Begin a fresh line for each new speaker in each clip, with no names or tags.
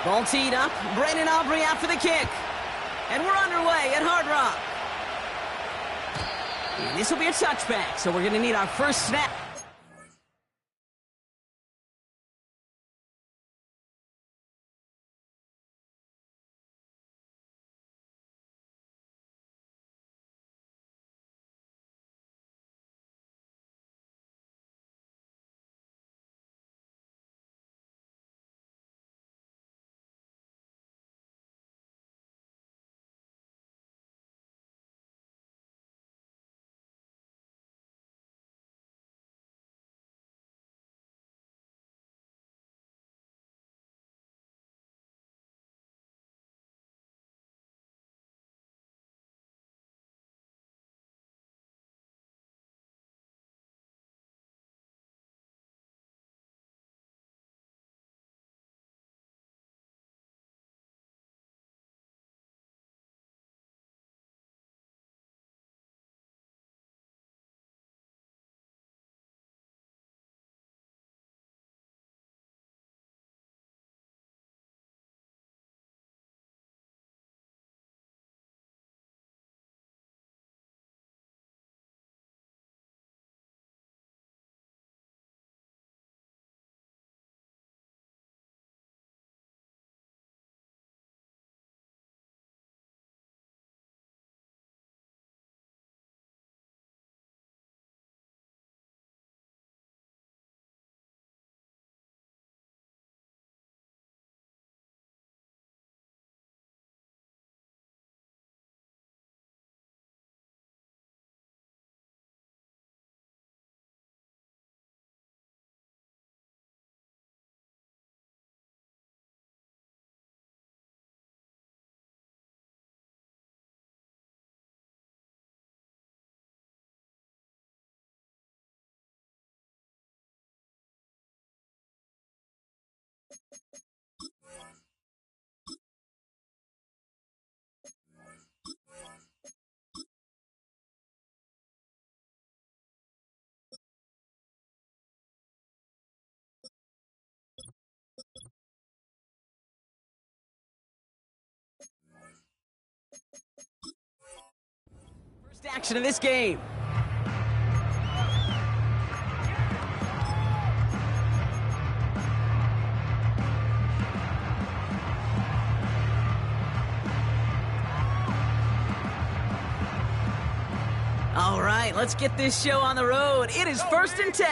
Ball teed up. Brandon Aubrey out for the kick. And we're underway at Hard Rock. And this will be a touchback, so we're going to need our first snap. First action of this game. All right, let's get this show on the road. It is 1st and 10.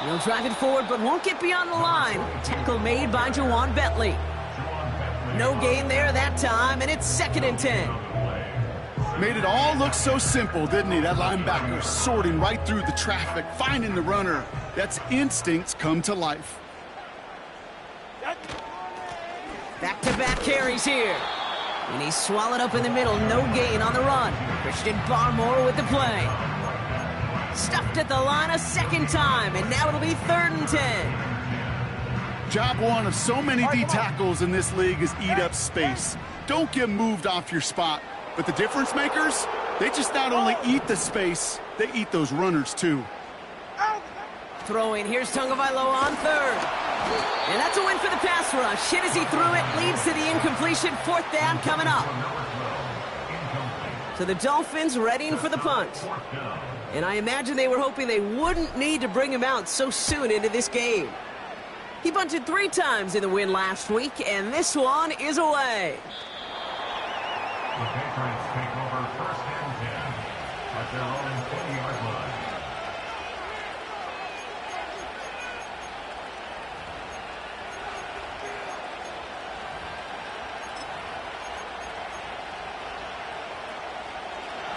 He'll drive it forward, but won't get beyond the line. Tackle made by Jawan Bentley. No gain there that time, and it's 2nd and 10.
Made it all look so simple, didn't he? That linebacker sorting right through the traffic, finding the runner. That's instincts come to life.
Back-to-back carries here. And he's swallowed up in the middle. No gain on the run. Christian Barmore with the play. Stuffed at the line a second time, and now it'll be 3rd and 10.
Job one of so many D tackles in this league is eat up space. Don't get moved off your spot. But the difference makers, they just not only eat the space, they eat those runners too.
Throwing, here's Tagovailoa on 3rd. And that's a win for the pass rush. Hit as he threw it, leads to the incompletion. 4th down coming up. So the Dolphins readying for the punt. And I imagine they were hoping they wouldn't need to bring him out so soon into this game. He bunted 3 times in the win last week, and this one is away.
The Patriots take over 1st and 10 at their own 20-yard line.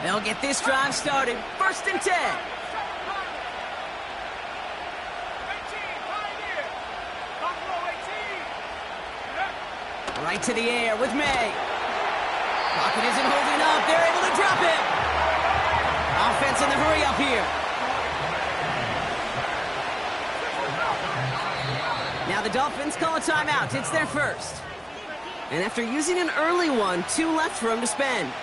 They'll get this drive started. 1st and 10. Right to the air with May. Pocket isn't holding up. They're able to drop it. Offense in the hurry up here. Now the Dolphins call a timeout. It's their first. And after using an early one, 2 left for them to spend.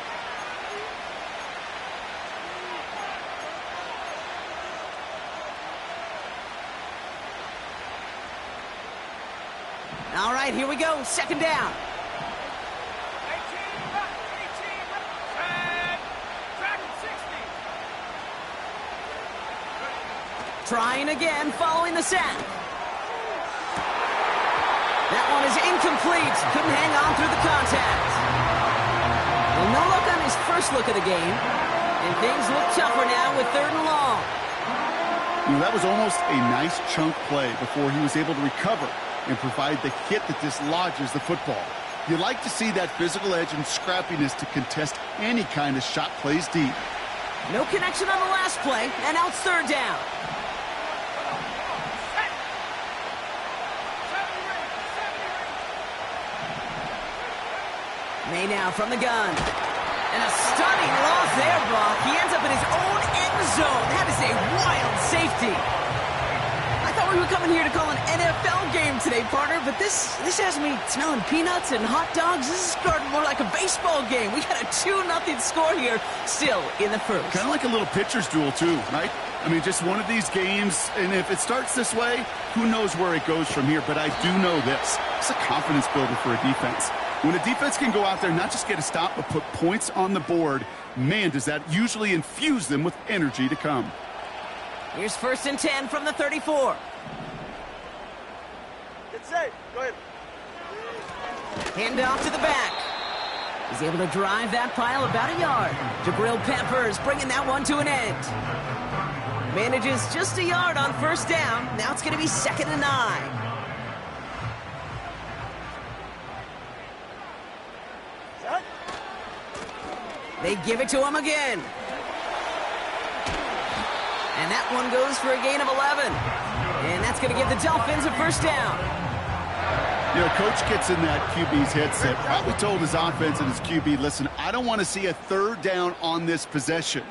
All right, here we go. Second down. Trying again, following the sack. That one is incomplete. Couldn't hang on through the contact. Well, no luck on his first look of the game. And things look tougher now with 3rd and long.
You know, that was almost a nice chunk play before he was able to recover and provide the hit that dislodges the football. You like to see that physical edge and scrappiness to contest any kind of shot plays deep.
No connection on the last play, and now it's 3rd down. May now from the gun. And a stunning loss there, Brock. He ends up in his own end zone. That is a wild safety. I thought we were coming here to call an NFL game today, partner, but this has me smelling peanuts and hot dogs. This is starting more like a baseball game. We got a 2-0 score here, still in the first.
Kind of like a little pitcher's duel, too, right? I mean, just one of these games, and if it starts this way, who knows where it goes from here. But I do know this. It's a confidence builder for a defense. When a defense can go out there and not just get a stop, but put points on the board, man, does that usually infuse them with energy to come.
Here's 1st and 10 from the 34.
It's safe. Go ahead.
Hand off to the back. He's able to drive that pile about a yard. Jabril Peppers bringing that one to an end. Manages just a yard on 1st down. Now it's going to be 2nd and 9. They give it to him again. And that one goes for a gain of 11. And that's going to give the Dolphins a 1st down.
You know, Coach gets in that QB's headset, probably told his offense and his QB, listen, I don't want to see a 3rd down on this possession.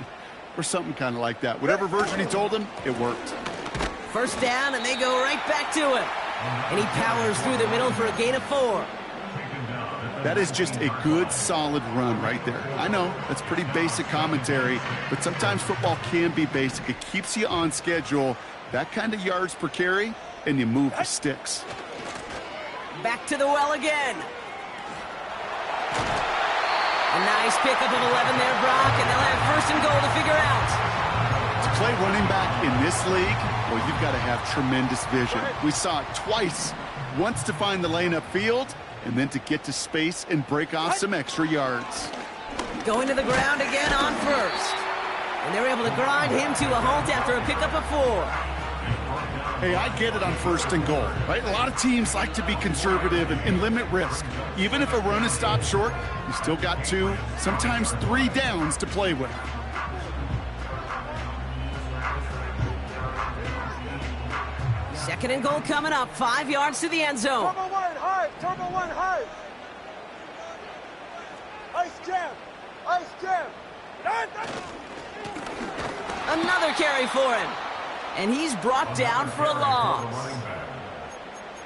Or something kind of like that. Whatever version he told him, it worked.
1st down, and they go right back to him. And he powers through the middle for a gain of 4.
That is just a good, solid run right there. I know, that's pretty basic commentary, but sometimes football can be basic. It keeps you on schedule, that kind of yards per carry, and you move the sticks.
Back to the well again. A nice pickup of 11 there, Brock, and they'll have 1st and goal to figure out.
To play running back in this league, well, you've got to have tremendous vision. We saw it twice. Once to find the lane upfield, and then to get to space and break off some extra yards.
Going to the ground again on 1st. And they're able to grind him to a halt after a pickup of 4.
Hey, I get it on 1st and goal, right? A lot of teams like to be conservative and limit risk. Even if a run is stopped short, you still got 2, sometimes 3 downs to play with.
Second and goal coming up, 5 yards to the end zone.
Turbo 1 high. Turbo 1 high. Ice jam. Ice jam.
Another carry for him. And he's brought down for a loss.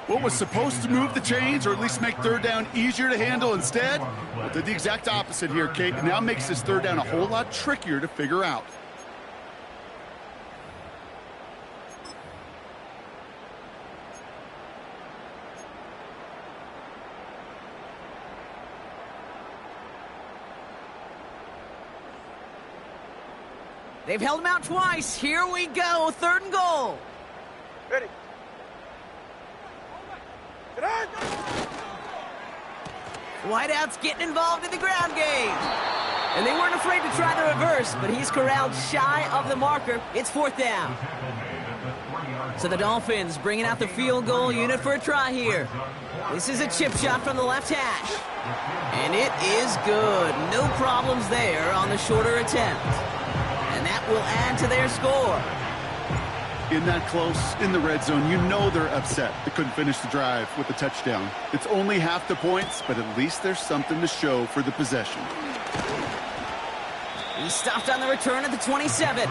What was supposed to move the chains, or at least make 3rd down easier to handle instead, well, did the exact opposite here, Kate. It now makes this 3rd down a whole lot trickier to figure out.
They've held him out twice. Here we go. 3rd and goal.
Ready. Get on.
Wideout's getting involved in the ground game. And they weren't afraid to try the reverse, but he's corralled shy of the marker. It's 4th down. So the Dolphins bringing out the field goal unit for a try here. This is a chip shot from the left hash. And it is good. No problems there on the shorter attempt. And that will add to their score.
In that close, in the red zone, you know they're upset. They couldn't finish the drive with the touchdown. It's only half the points, but at least there's something to show for the possession.
He stopped on the return at the 27.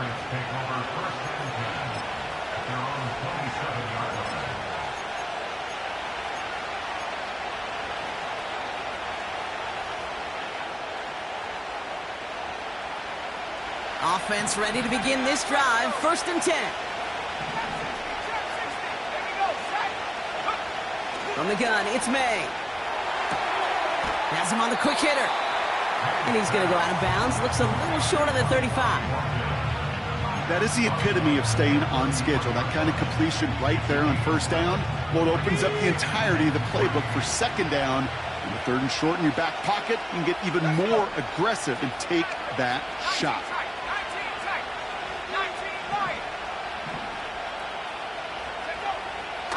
Offense ready to begin this drive. 1st and 10. From the gun, it's May. Has him on the quick hitter. And he's going to go out of bounds. Looks a little short of the 35.
That is the epitome of staying on schedule. That kind of completion right there on first down. Well, it opens up the entirety of the playbook for second down. And the third and short in your back pocket, you can get even more aggressive and take that shot.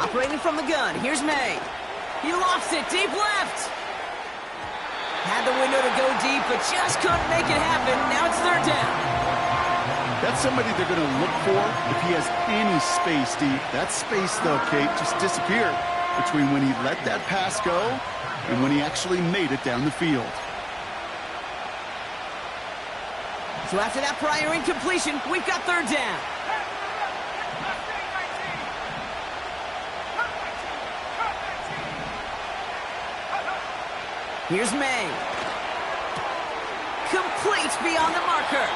Operating from the gun, here's May. He lofts it deep left. Had the window to go deep, but just couldn't make it happen. Now it's third down.
That's somebody they're going to look for if he has any space deep. That space, though, Kate, just disappeared between when he let that pass go and when he actually made it down the field.
So after that prior incompletion, we've got third down. Here's May. Complete beyond the marker.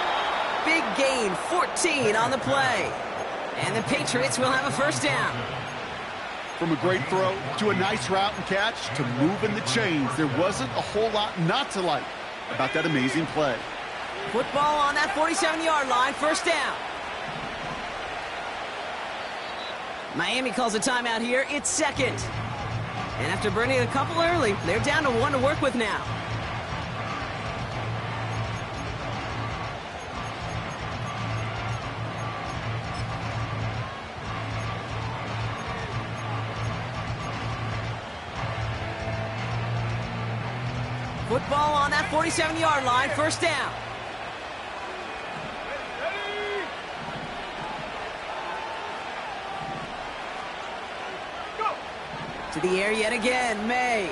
Big gain, 14 on the play. And the Patriots will have a first down.
From a great throw to a nice route and catch to moving the chains, there wasn't a whole lot not to like about that amazing play.
Football on that 47-yard line, first down. Miami calls a timeout here. It's second. And after burning a couple early, they're down to one to work with now. Football on that 47-yard line, first down. To the air yet again, May.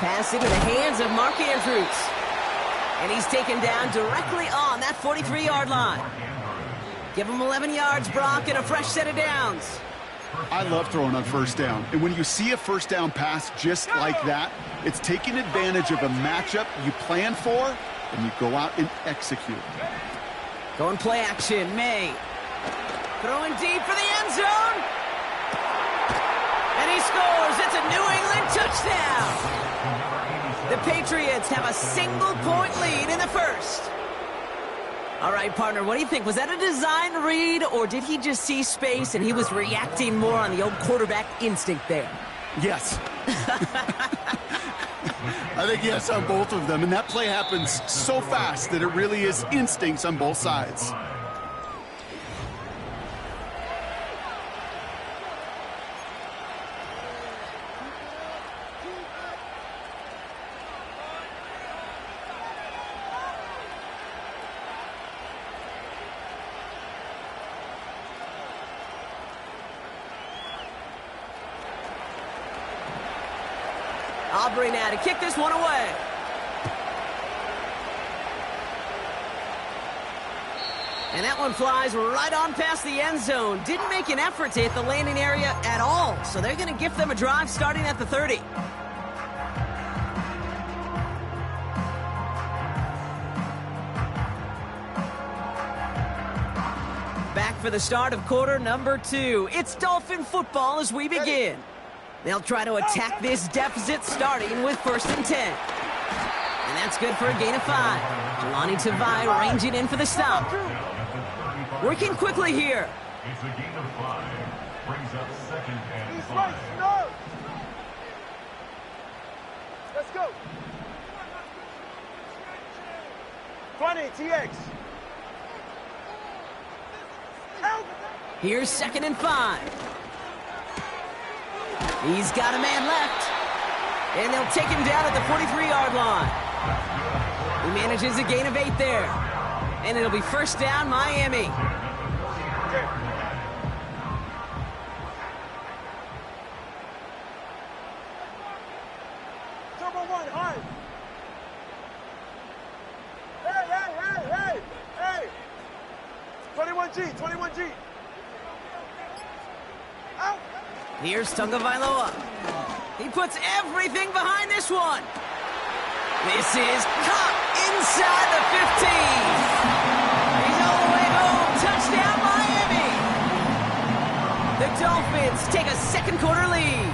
Pass into the hands of Mark Andrews. And he's taken down directly on that 43-yard line. Give him 11 yards, Brock, and a fresh set of downs.
I love throwing on first down. And when you see a first down pass just like that, it's taking advantage of a matchup you plan for, and you go out and execute.
Going play action, May. Throwing deep for the end zone. And he scores. It's a New England touchdown. The Patriots have a single-point lead in the first. All right, partner, what do you think? Was that a design read, or did he just see space and he was reacting more on the old quarterback instinct there?
Yes. I think yes on both of them, and that play happens so fast that it really is instincts on both sides.
Aubrey now to kick this one away. And that one flies right on past the end zone. Didn't make an effort to hit the landing area at all. So they're going to gift them a drive starting at the 30. Back for the start of quarter number 2. It's Dolphin football as we begin. They'll try to attack this deficit starting with 1st and 10. And that's good for a gain of 5. Jelani Tavai ranging in for the stop. Working quickly here.
It's a gain of 5. Brings up 2nd and 5.
Right, no. Let's go. 20, TX. Help.
Here's 2nd and 5. He's got a man left. And they'll take him down at the 43-yard line. He manages a gain of 8 there. And it'll be first down, Miami.
Turbo 1, high. Hey. 21G, 21G. Out.
Here's Tagovailoa. He puts everything behind this one. This is caught inside the 15. He's all the way home. Touchdown, Miami. The Dolphins take a second quarter lead.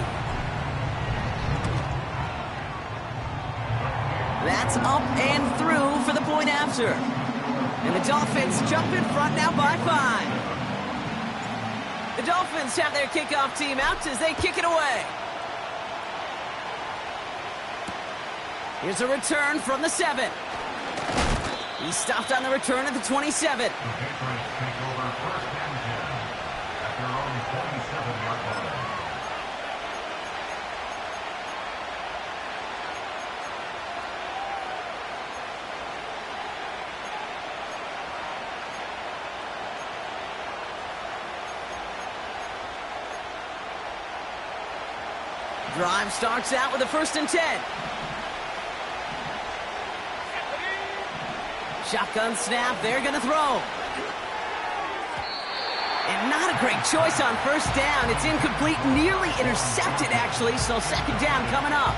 That's up and through for the point after. And the Dolphins jump in front now by 5. The Dolphins have their kickoff team out as they kick it away. Here's a return from the 7. He stopped on the return at the 27.
The Patriots take over first and 10 at their own 27-yard line.
Drive starts out with a 1st and 10. Shotgun snap, they're going to throw. And not a great choice on 1st down. It's incomplete, nearly intercepted actually, so 2nd down coming up.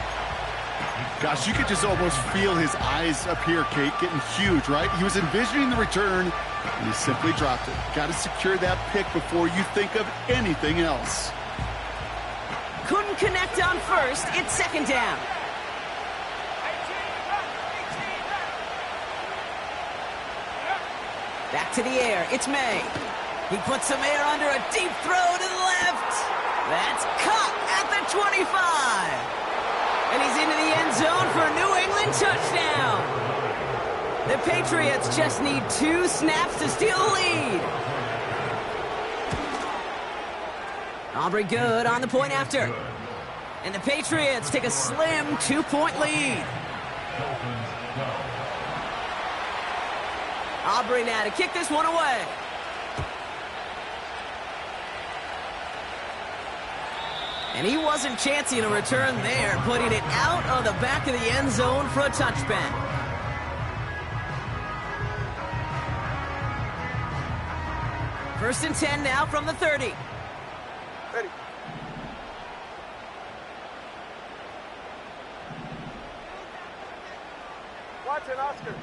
Gosh, you could just almost feel his eyes up here, Kate, getting huge, right? He was envisioning the return, and he simply dropped it. Got to secure that pick before you think of anything else.
Couldn't connect on 1st, it's 2nd down. Back to the air, it's May. He puts some air under a deep throw to the left. That's caught at the 25. And he's into the end zone for a New England touchdown. The Patriots just need 2 snaps to steal the lead. Aubrey good on the point after. And the Patriots take a slim 2-point lead. Aubrey now to kick this one away. And he wasn't chancing a return there, putting it out of the back of the end zone for a touchback. First and 10 now from the 30.
Ready. Watch it, Oscar.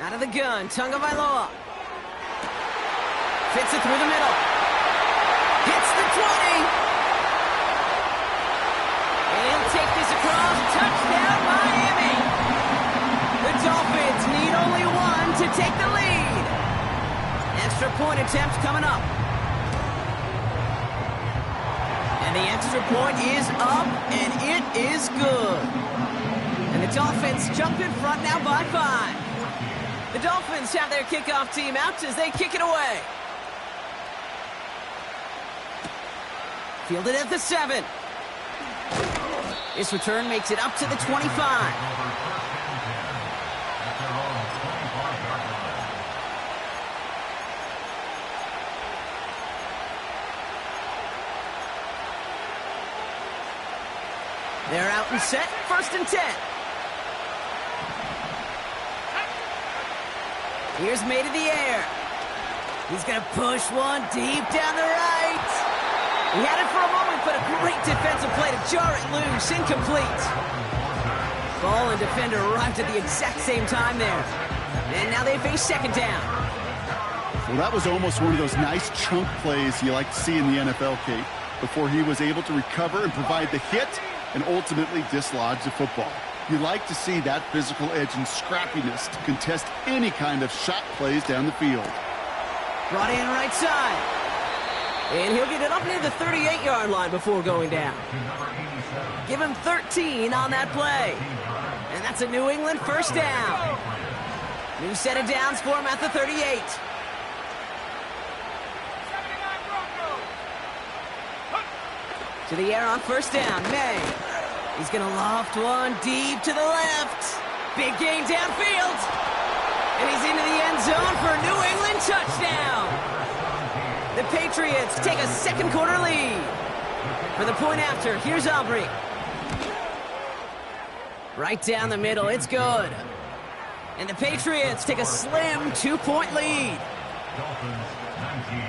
Out of the gun, Tagovailoa. Fits it through the middle. Hits the 20. And he'll take this across. Touchdown, Miami. The Dolphins need only 1 to take the lead. Extra point attempt coming up. And the extra point is up, and it is good. And the Dolphins jump in front now by 5. The Dolphins have their kickoff team out as they kick it away. Fielded at the 7. This return makes it up to the 25. They're out and set, 1st and 10. Here's May to the air. He's going to push one deep down the right. He had it for a moment, but a great defensive play to jar it loose. Incomplete. Ball and defender arrived at the exact same time there. And now they face 2nd down.
Well, that was almost one of those nice chunk plays you like to see in the NFL, Kate, before he was able to recover and provide the hit and ultimately dislodge the football. You like to see that physical edge and scrappiness to contest any kind of shot plays down the field.
Brought in right side. And he'll get it up near the 38-yard line before going down. Give him 13 on that play. And that's a New England 1st down. New set of downs for him at the 38. To the air on 1st down, May. He's going to loft one deep to the left. Big gain downfield. And he's into the end zone for a New England touchdown. The Patriots take a 2nd quarter lead. For the point after, here's Aubrey. Right down the middle, it's good. And the Patriots take a slim 2-point lead.
Dolphins 19.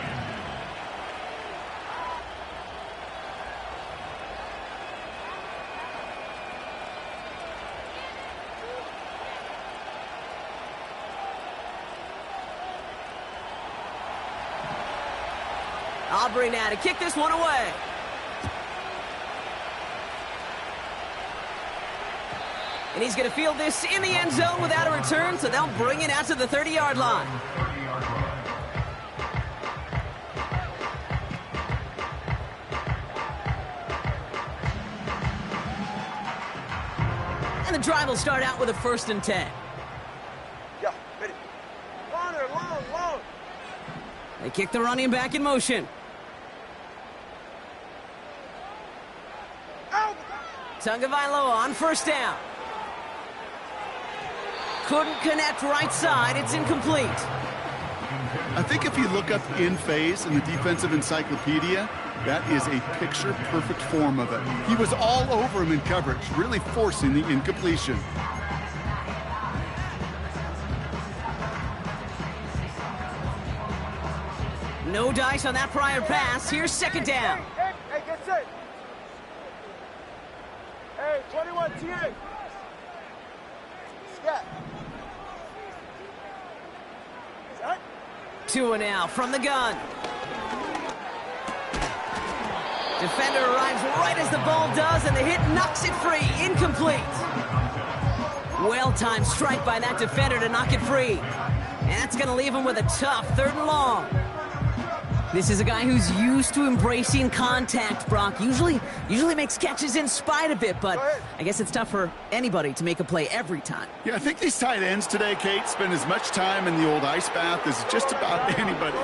Aubrey now to kick this one away. And he's going to field this in the end zone without a return, so they'll bring it out to the 30-yard line.
30-yard line.
And the drive will start out with a 1st and 10.
Yeah, ready. Long.
They kick the running back in motion.
Out!
Tagovailoa on 1st down. Couldn't connect right side. It's incomplete.
I think if you look up in phase in the defensive encyclopedia, that is a picture-perfect form of it. He was all over him in coverage, really forcing the incompletion.
No dice on that prior pass. Here's 2nd down.
Hey, get set. Hey, 21 TA. Scat. Set.
Tua now from the gun. Defender arrives right as the ball does, and the hit knocks it free. Incomplete. Well-timed strike by that defender to knock it free. And that's going to leave him with a tough 3rd and long. This is a guy who's used to embracing contact, Brock. Usually makes catches in spite of it, but I guess it's tough for anybody to make a play every time.
Yeah, I think these tight ends today, Kate, spend as much time in the old ice bath as just about anybody.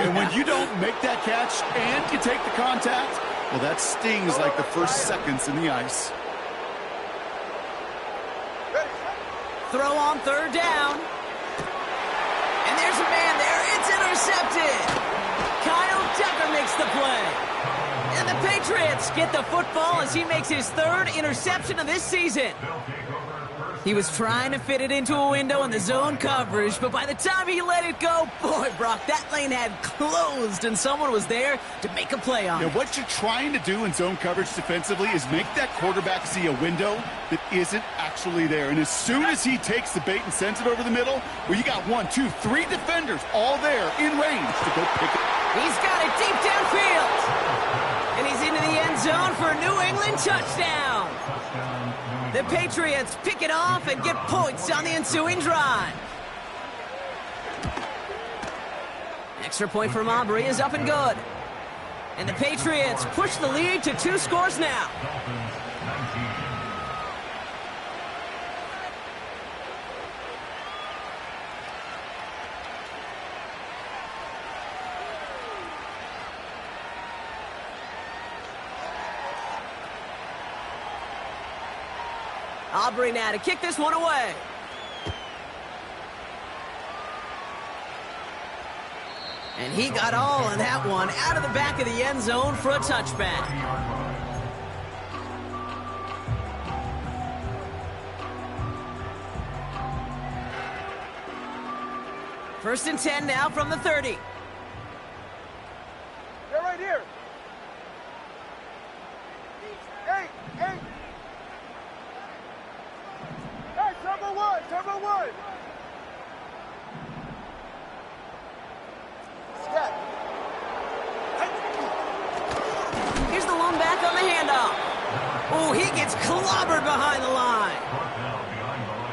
And when you don't make that catch and you take the contact, well, that stings like the first seconds in the ice.
Throw on 3rd down. And there's a man there. It's intercepted. Kyle Tucker makes the play. And the Patriots get the football as he makes his 3rd interception of this season. He was trying to fit it into a window in the zone coverage, but by the time he let it go, boy, Brock, that lane had closed and someone was there to make a play on it.
What you're trying to do in zone coverage defensively is make that quarterback see a window that isn't actually there. And as soon as he takes the bait and sends it over the middle, well, you got 1, 2, 3 defenders all there in range to go pick it.
He's got it deep downfield. And he's into the end zone for a New England touchdown. The Patriots pick it off and get points on the ensuing drive. Extra point from Aubrey is up and good. And the Patriots push the lead to 2 scores now. Aubrey now to kick this one away. And he got all of that one out of the back of the end zone for a touchback. First and 10 now from the 30.
They're right here. Hey. Hey, number one. Scat.
Here's the lone back on the handoff. Oh, he gets clobbered behind the line.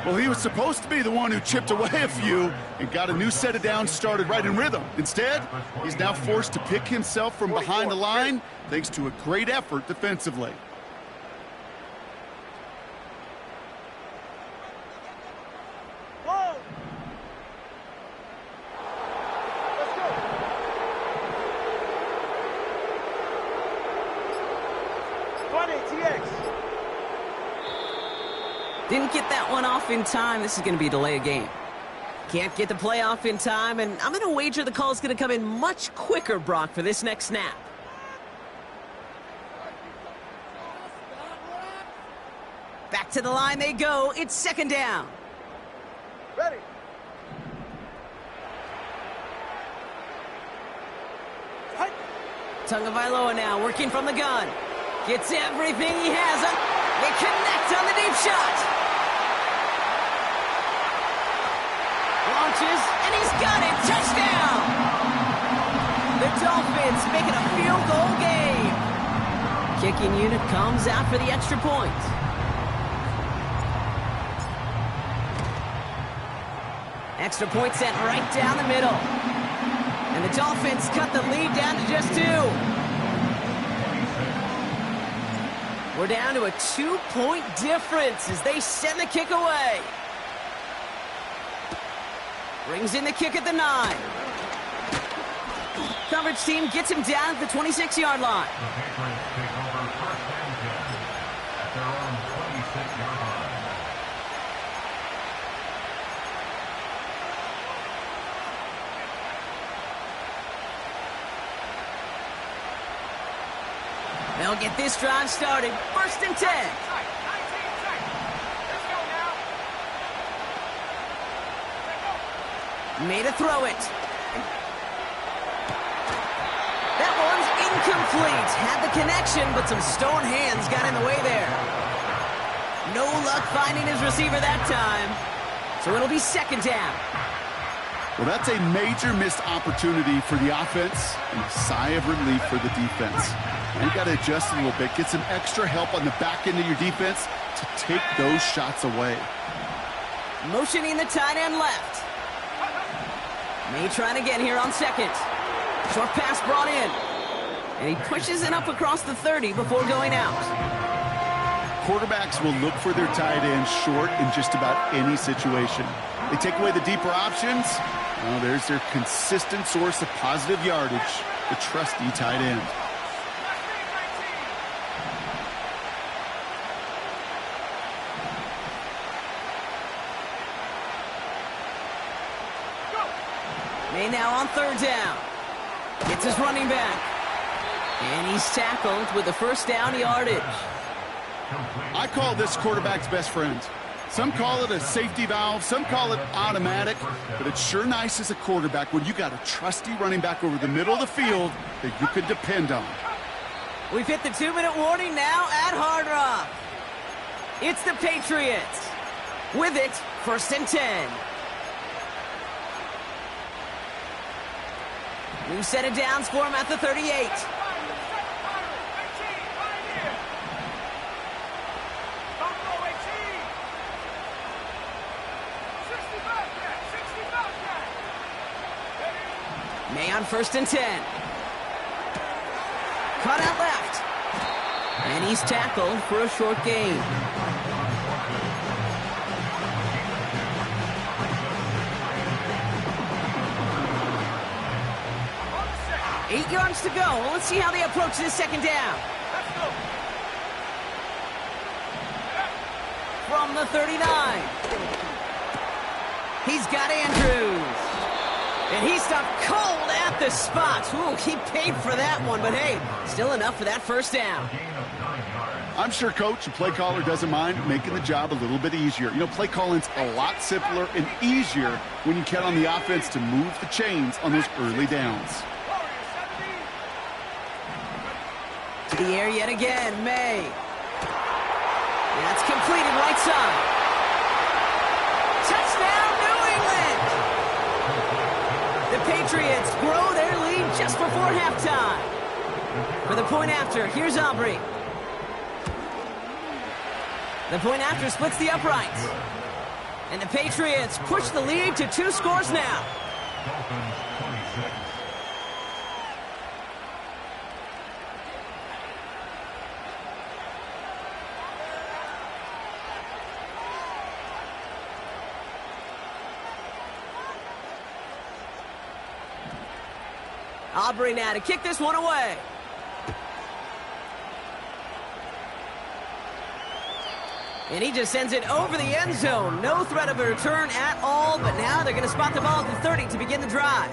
Well, he was supposed to be the one who chipped away a few and got a new set of downs started right in rhythm. Instead, he's now forced to pick himself from behind the line thanks to a great effort defensively.
Whoa. Let's go. 20 TX.
Didn't get that one off in time. This is going to be a delay of game. Can't get the play off in time, and I'm going to wager the call is going to come in much quicker, Brock, for this next snap. Back to the line they go. It's 2nd down.
Ready.
Tagovailoa now working from the gun. Gets everything he has. They connect on the deep shot. Launches, and he's got it. Touchdown! The Dolphins make it a field goal game. Kicking unit comes out for the extra point. Extra point sent right down the middle. And the Dolphins cut the lead down to just 2. We're down to a 2-point difference as they send the kick away. Brings in the kick at the 9. Coverage team gets him down at the 26-yard line.
The Patriots take over first and 10 at their own 26-yard line.
They'll get this drive started. First and 10. Made a throw it. That one's incomplete. Had the connection, but some stone hands got in the way there. No luck finding his receiver that time. So it'll be second down.
Well, that's a major missed opportunity for the offense and a sigh of relief for the defense. And you got to adjust a little bit, get some extra help on the back end of your defense to take those shots away.
Motioning the tight end left. May trying again here on second. Short pass brought in. And he pushes it up across the 30 before going out.
Quarterbacks will look for their tight end short in just about any situation. They take away the deeper options. Well, there's their consistent source of positive yardage, the trusty tight end.
May now on third down. Gets his running back. And he's tackled with the first down yardage.
I call this quarterback's best friend. Some call it a safety valve, some call it automatic, but it's sure nice as a quarterback when you got a trusty running back over the middle of the field that you can depend on.
We've hit the 2-minute warning now at Hard Rock. It's the Patriots. With it, first and 10. New set of downs for him at the 38. May on first and 10. Cut out left. And he's tackled for a short gain. Eight yards to go. Let's see how they approach this second down. From the 39. He's got Andrews. And he stopped cold at the spot. Ooh, he paid for that one, but hey, still enough for that first down.
I'm sure coach and play caller doesn't mind making the job a little bit easier. You know, play calling's a lot simpler and easier when you count on the offense to move the chains on those early downs.
To the air yet again, May. That's completed right side. Touchdown, New England! The Patriots grow their lead just before halftime. For the point after, here's Aubrey. The point after splits the uprights. And the Patriots push the lead to 2 scores now.
Dolphins 26.
Aubrey now to kick this one away. And he just sends it over the end zone. No threat of a return at all, but now they're going to spot the ball at the 30 to begin the drive.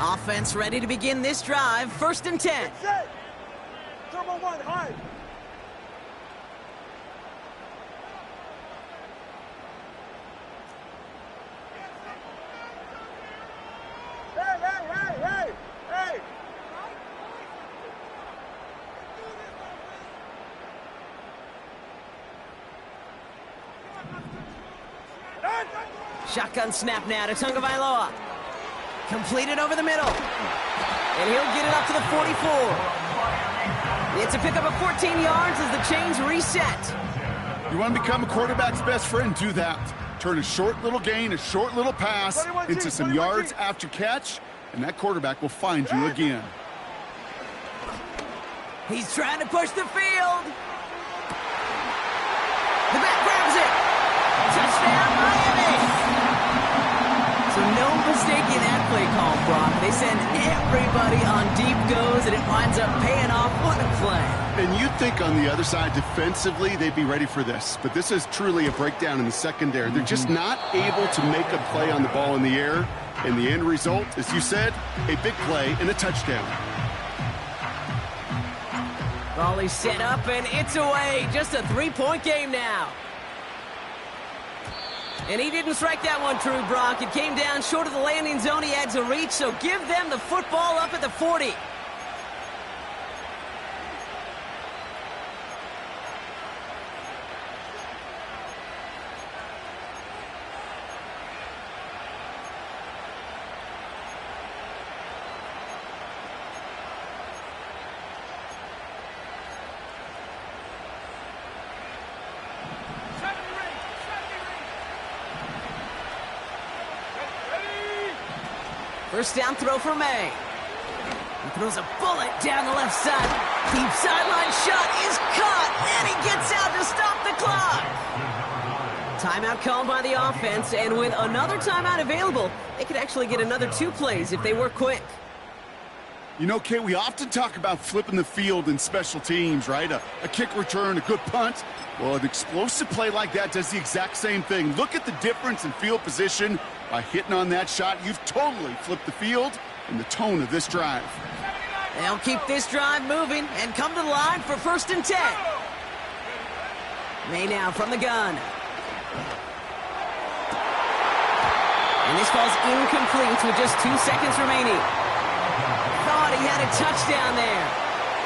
Offense ready to begin this drive. First and 10.
Set. Turbo 1, high. Hey!
Shotgun snap now to Tagovailoa. Completed over the middle. And he'll get it up to the 44. It's a pickup of 14 yards as the chains reset.
You want to become a quarterback's best friend? Do that. Turn a short little gain, a short little pass into some yards after catch, and that quarterback will find you again.
He's trying to push the field. The back grabs it. Touchdown, Miami. So no mistaking that play call, Brock. They send everybody on deep goes, and it winds up paying off. What a play.
And you'd think on the other side, defensively, they'd be ready for this. But this is truly a breakdown in the secondary. They're just not able to make a play on the ball in the air. And the end result, as you said, a big play and a touchdown.
Ball is set up, and it's away. Just a 3-point game now. And he didn't strike that one true, Brock. It came down short of the landing zone he had to reach, so give them the football up at the 40. First down throw for May. He throws a bullet down the left side. Deep sideline shot is caught, and he gets out to stop the clock. Timeout called by the offense, and with another timeout available, they could actually get another 2 plays if they work quick.
You know, Kate, we often talk about flipping the field in special teams, right? A kick return, a good punt. Well, an explosive play like that does the exact same thing. Look at the difference in field position. By hitting on that shot, you've totally flipped the field and the tone of this drive.
They'll keep this drive moving and come to the line for 1st and 10. May now from the gun. And this ball's incomplete with just 2 seconds remaining. Thought he had a touchdown there.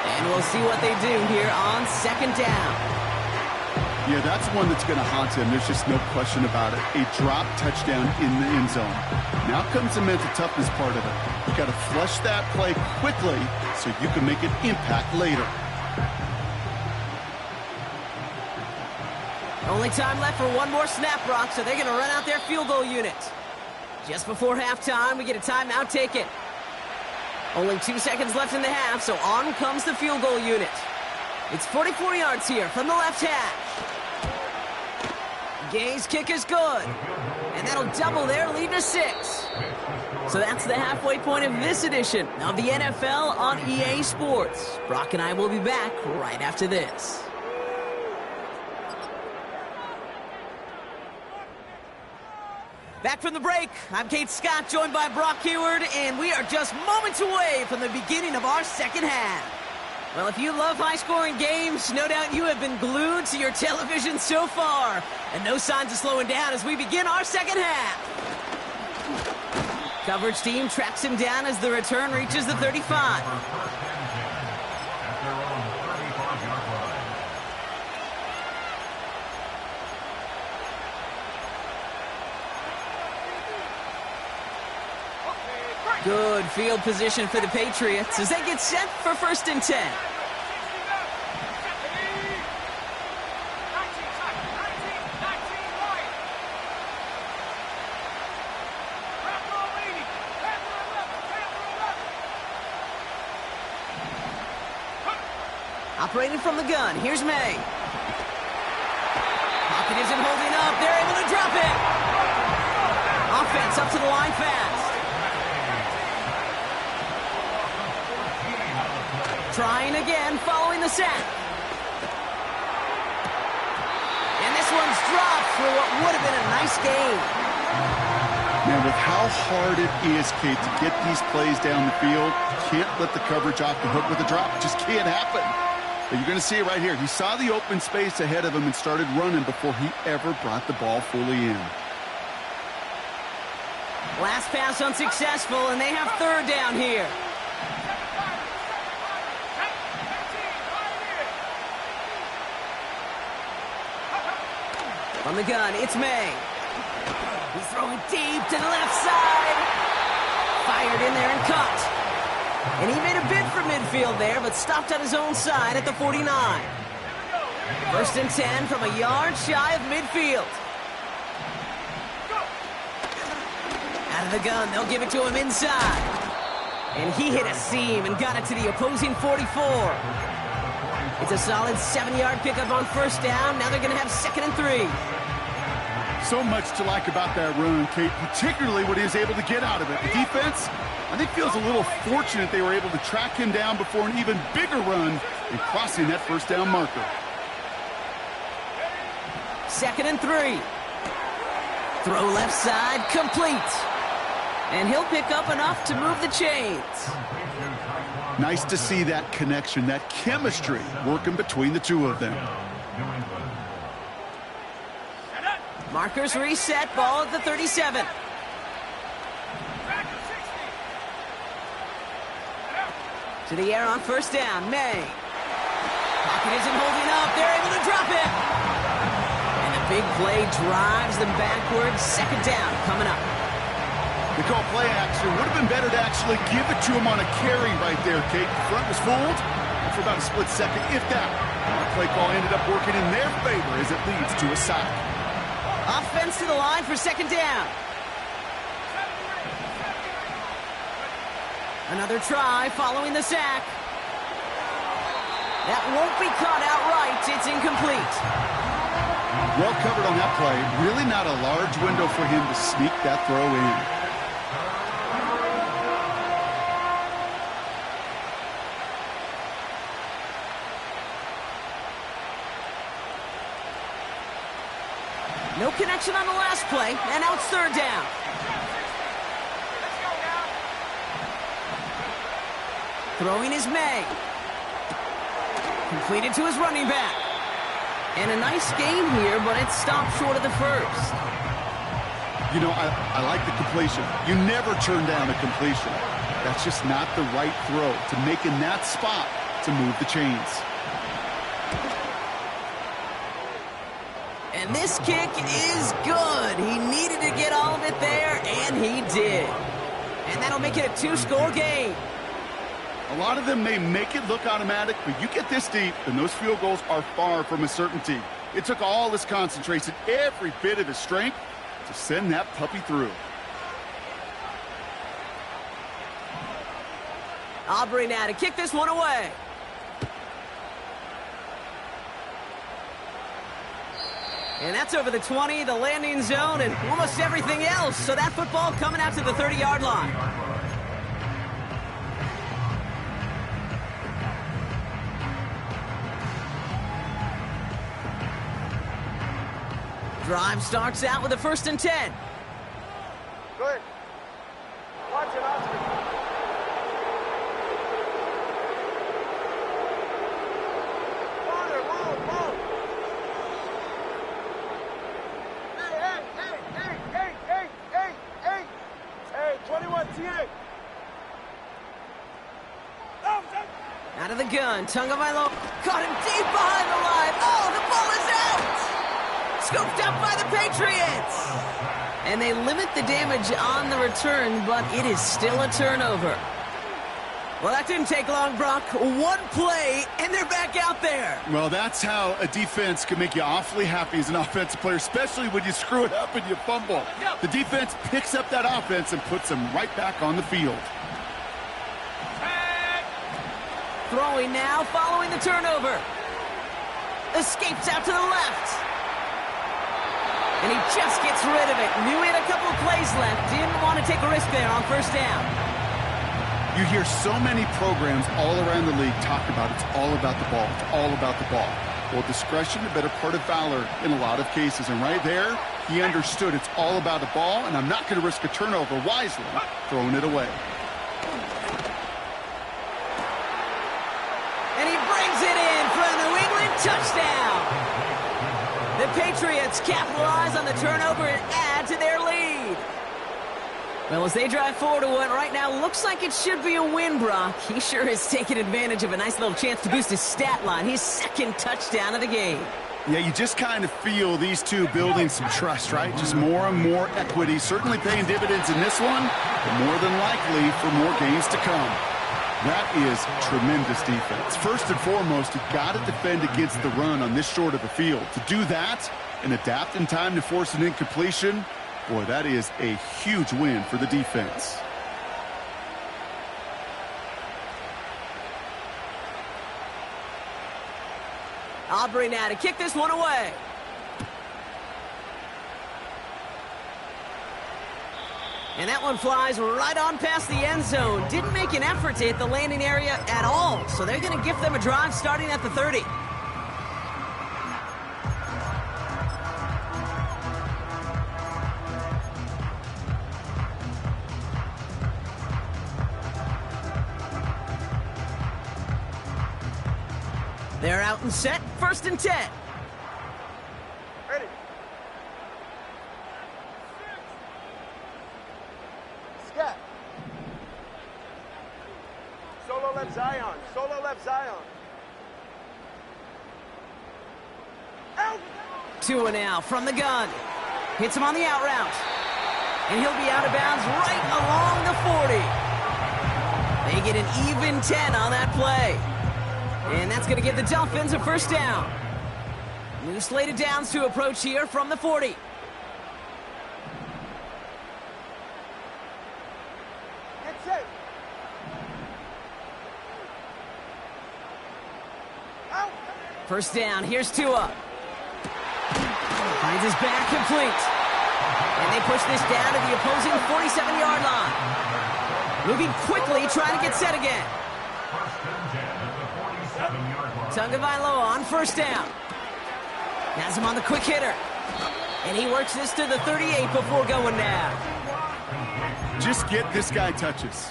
And we'll see what they do here on 2nd down.
Yeah, that's one that's going to haunt him. There's just no question about it. A drop touchdown in the end zone. Now comes the mental toughness part of it. You got to flush that play quickly so you can make an impact later.
Only time left for one more snap, Brock, so they're going to run out their field goal unit. Just before halftime, we get a timeout taken. Only 2 seconds left in the half, so on comes the field goal unit. It's 44 yards here from the left hash. Gay's kick is good. And that'll double their lead to 6. So that's the halfway point of this edition of the NFL on EA Sports. Brock and I will be back right after this. Back from the break, I'm Kate Scott, joined by Brock Huard, and we are just moments away from the beginning of our second half. Well, if you love high-scoring games, no doubt you have been glued to your television so far. And no signs of slowing down as we begin our second half. Coverage team tracks him down as the return reaches the 35. Good field position for the Patriots as they get set for 1st and 10. Operating from the gun, here's May. Pocket isn't holding up, they're able to drop it. Offense up to the line fast. Trying again, following the sack. And this one's dropped for what would have been a nice game.
Man, with how hard it is, Kate, to get these plays down the field, you can't let the coverage off the hook with a drop. It just can't happen. But you're going to see it right here. He saw the open space ahead of him and started running before he ever brought the ball fully in.
Last pass unsuccessful, and they have 3rd down here. On the gun, it's May. He's throwing deep to the left side. Fired in there and caught. And he made a bid for midfield there, but stopped on his own side at the 49. First and 10 from a yard shy of midfield. Out of the gun, they'll give it to him inside. And he hit a seam and got it to the opposing 44. It's a solid 7-yard pickup on first down. Now they're going to have 2nd and 3.
So much to like about that run, Kate, particularly what he was able to get out of it. The defense, I think, feels a little fortunate they were able to track him down before an even bigger run and crossing that first down marker.
2nd and 3. Throw left side, complete. And he'll pick up enough to move the chains.
Nice to see that connection, that chemistry working between the two of them.
Markers reset, ball at the 37. To the air on first down, May. Pocket isn't holding up, they're able to drop it. And a big play drives them backwards. 2nd down coming up.
They call play action. Would have been better to actually give it to him on a carry right there, Kate. Front was fooled for about a split second, if that. That play call ended up working in their favor as it leads to a sack.
Offense to the line for 2nd down. Another try following the sack. That won't be caught outright. It's incomplete.
Well covered on that play. Really not a large window for him to sneak that throw in.
No connection on the last play, and now it's 3rd down. Throwing is May. Completed to his running back. And a nice gain here, but it stopped short of the first.
You know, I like the completion. You never turn down a completion. That's just not the right throw to make in that spot to move the chains.
And this kick is good. He needed to get all of it there, and he did. And that'll make it a 2-score game.
A lot of them may make it look automatic, but you get this deep, and those field goals are far from a certainty. It took all his concentration, every bit of his strength, to send that puppy through.
Aubrey now to kick this one away. And that's over the 20, the landing zone, and almost everything else. So that football coming out to the 30-yard line. Drive starts out with a 1st and 10.
Good. Watch it, Oscar. Move. Hey, 21 TA.
Out of the gun, Tagovailoa caught him deep behind the line. Oh, the ball is out! Scooped up by the Patriots! And they limit the damage on the return, but it is still a turnover. Well, that didn't take long, Brock. One play, and they're back out there.
Well, that's how a defense can make you awfully happy as an offensive player, especially when you screw it up and you fumble. The defense picks up that offense and puts them right back on the field.
Throwing now, following the turnover. Escapes out to the left. And he just gets rid of it. Knew he had a couple of plays left. Didn't want to take a risk there on first down.
You hear so many programs all around the league talk about it's all about the ball. It's all about the ball. Well, discretion, the better part of valor in a lot of cases. And right there, he understood it's all about the ball, and I'm not going to risk a turnover wisely, throwing it away.
And he brings it in for a New England touchdown. The Patriots capitalize on the turnover and add to their lead. Well, as they drive forward to what right now looks like it should be a win, Brock, he sure is taking advantage of a nice little chance to boost his stat line. His 2nd touchdown of the game.
Yeah, you just kind of feel these two building some trust, right? Just more and more equity, certainly paying dividends in this one. but more than likely for more games to come. That is tremendous defense. First and foremost, you've got to defend against the run on this short of a field. To do that and adapt in time to force an incompletion, boy, that is a huge win for the defense.
Aubrey now to kick this one away. And that one flies right on past the end zone. Didn't make an effort to hit the landing area at all. So they're going to give them a drive starting at the 30. They're out and set. 1st and 10.
Ready. Scat. Solo left Zion. Solo left Zion. Out.
Tua now from the gun. Hits him on the out route. And he'll be out of bounds right along the 40. They get an even 10 on that play. And that's going to give the Dolphins a 1st down. New slated downs to approach here from the 40.
Get set. Out.
1st down, here's Tua. Finds his back complete. And they push this down to the opposing 47-yard line. Moving quickly, trying to get set again. Tagovailoa on 1st down. Has him on the quick hitter. And he works this to the 38 before going down.
Just get this guy touches.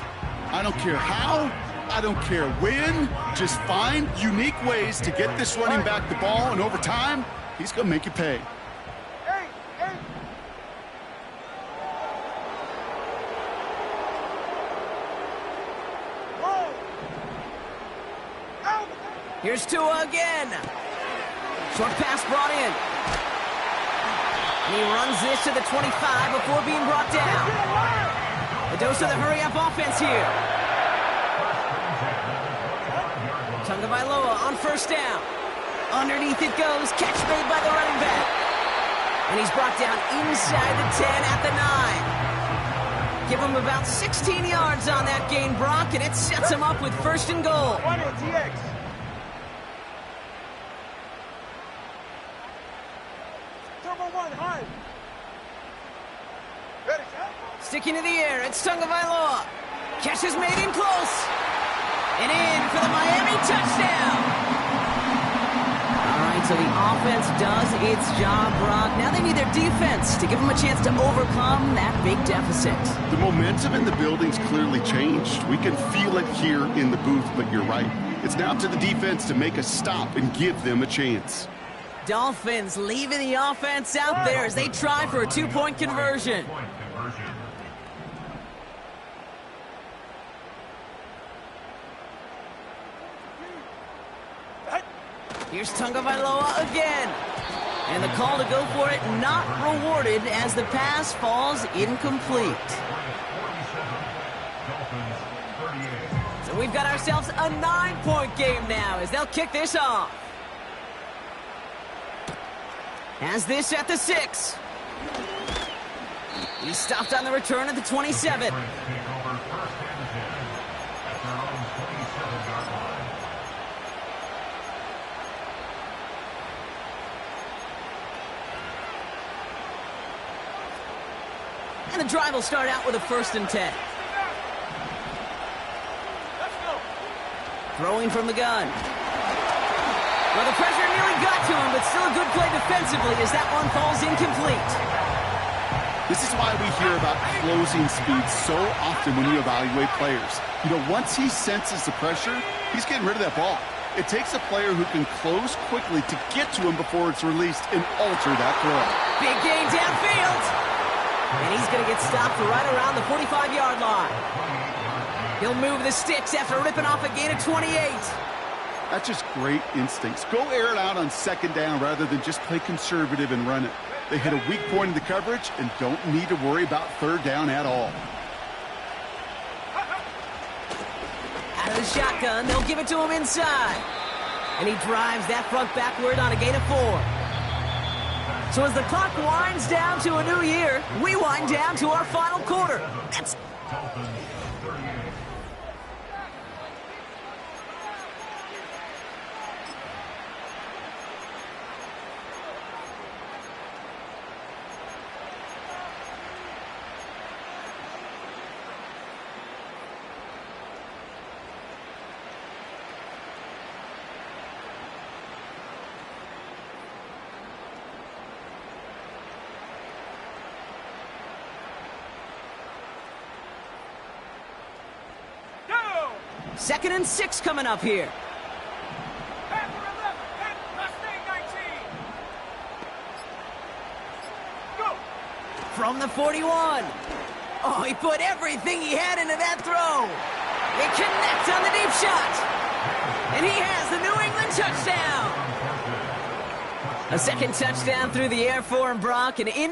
I don't care how, I don't care when. Just find unique ways to get this running back the ball, and over time, he's going to make you pay.
Here's Tua again. Short pass brought in. And he runs this to the 25 before being brought down. A dose of the hurry-up offense here. Tagovailoa on 1st down. Underneath it goes. Catch made by the running back. And he's brought down inside the 10 at the 9. Give him about 16 yards on that gain, Brock, and it sets him up with 1st and goal.
20 TX.
Sticking to the air, it's Tagovailoa. Catch is made in close. And in for the Miami touchdown. All right, so the offense does its job, Brock. Now they need their defense to give them a chance to overcome that big deficit.
The momentum in the building's clearly changed. We can feel it here in the booth, but you're right. It's now up to the defense to make a stop and give them a chance.
Dolphins leaving the offense out there as they try for a 2-point conversion. Here's Tagovailoa again. And the call to go for it not rewarded as the pass falls incomplete. So we've got ourselves a 9-point game now as they'll kick this off. Has this at the 6. He stopped on the return at the 27. And the drive will start out with a 1st and 10.
Let's go.
Throwing from the gun. Well, the pressure nearly got to him, but still a good play defensively as that one falls incomplete.
This is why we hear about closing speed so often when you evaluate players. You know, once he senses the pressure, he's getting rid of that ball. It takes a player who can close quickly to get to him before it's released and alter that throw.
Big gain downfield. And he's going to get stopped right around the 45-yard line. He'll move the sticks after ripping off a gain of 28.
That's just great instincts. Go air it out on 2nd down rather than just play conservative and run it. They hit a weak point in the coverage and don't need to worry about 3rd down at all.
Out of the shotgun, they'll give it to him inside. And he drives that front backward on a gain of 4. So as the clock winds down to a new year, we wind down to our final quarter. That's
Dolphins 38.
Go!
2nd and 6 coming up here.
Panther 11, Mustang 19. Go!
From the 41. Oh, he put everything he had into that throw. They connect on the deep shot. And he has the New England touchdown. A second touchdown through the air for him, Brock, and in